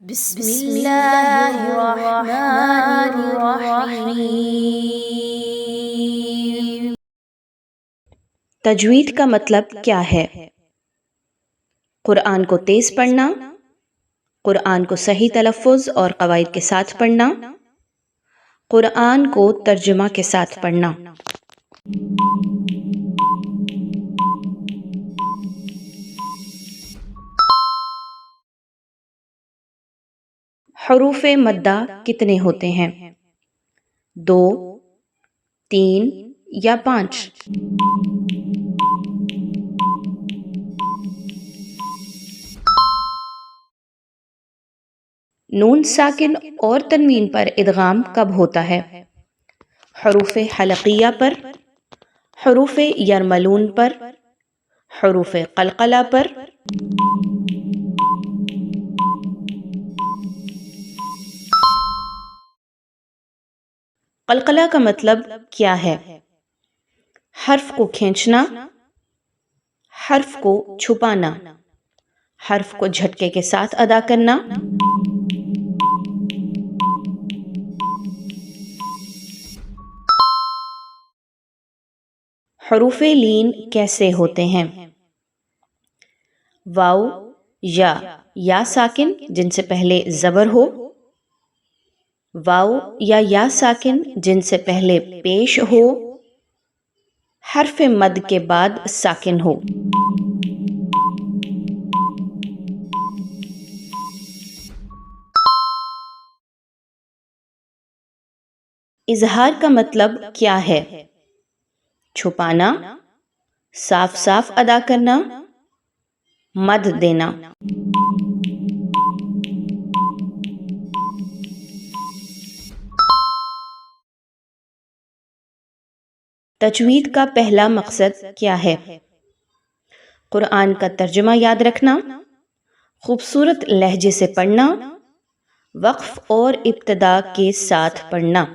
بسم اللہ الرحمن الرحیم۔ تجوید کا مطلب کیا ہے؟ قرآن کو تیز پڑھنا، قرآن کو صحیح تلفظ اور قواعد کے ساتھ پڑھنا، قرآن کو ترجمہ کے ساتھ پڑھنا۔ حروف مدہ کتنے ہوتے ہیں؟ 2، 3 یا 5؟ نون ساکن اور تنوین پر ادغام کب ہوتا ہے؟ حروف حلقیہ پر، حروف یرملون پر، حروف قلقلہ پر۔ قلقلہ کا مطلب کیا ہے؟ حرف کو کھینچنا، حرف کو چھپانا، حرف کو جھٹکے کے ساتھ ادا کرنا۔ حروف لین کیسے ہوتے ہیں؟ واو یا ساکن جن سے پہلے زبر ہو، واو یا ساکن جن سے پہلے پیش ہو، حرف مد کے بعد ساکن ہو۔ اظہار کا مطلب کیا ہے؟ چھپانا، صاف صاف ادا کرنا، مد دینا۔ تجوید کا پہلا مقصد کیا ہے؟ قرآن کا ترجمہ یاد رکھنا، خوبصورت لہجے سے پڑھنا، وقف اور ابتدا کے ساتھ پڑھنا۔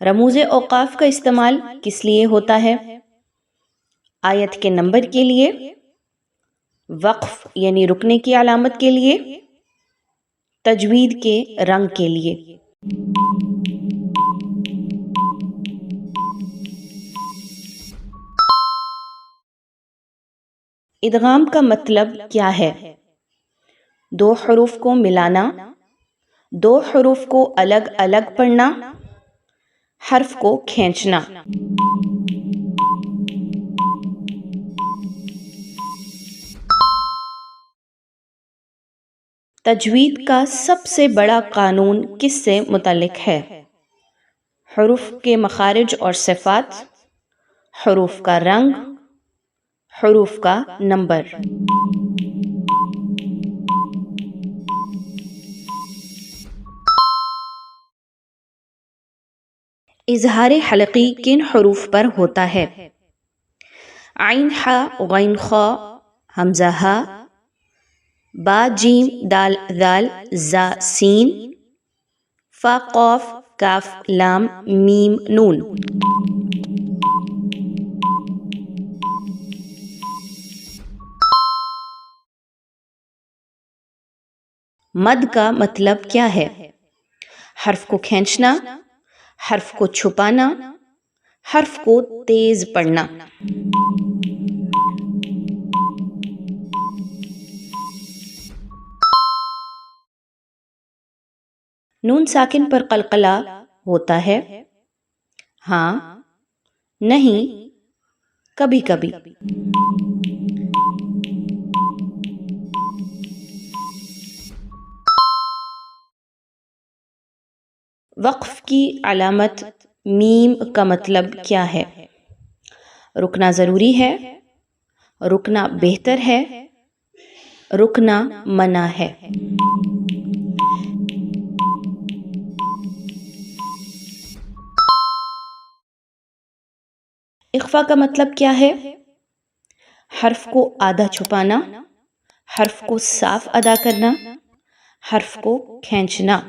رموز اوقاف کا استعمال کس لیے ہوتا ہے؟ آیت کے نمبر کے لیے، وقف یعنی رکنے کی علامت کے لیے، تجوید کے رنگ کے لیے۔ ادغام کا مطلب کیا ہے؟ 2 حروف کو ملانا، 2 حروف کو الگ الگ پڑھنا، حرف کو کھینچنا۔ تجوید کا سب سے بڑا قانون کس سے متعلق ہے؟ حروف کے مخارج اور صفات، حروف کا رنگ، حروف کا نمبر۔ اظہار حلقی کن حروف پر ہوتا ہے؟ عین ح غین خ حمزہ ہ، با جیم دال ذال زا سین، فا قاف کاف لام میم نون۔ مد کا مطلب کیا ہے؟ حرف کو کھینچنا، حرف کو چھپانا، حرف کو تیز پڑھنا۔ نون ساکن پر قلقلہ ہوتا ہے؟ ہاں، نہیں، کبھی کبھی۔ وقف کی علامت میم کا مطلب کیا ہے؟ رکنا ضروری ہے، رکنا بہتر ہے، رکنا منع ہے۔ اخفا کا مطلب کیا ہے؟ حرف کو آدھا چھپانا، حرف کو صاف ادا کرنا، حرف کو کھینچنا۔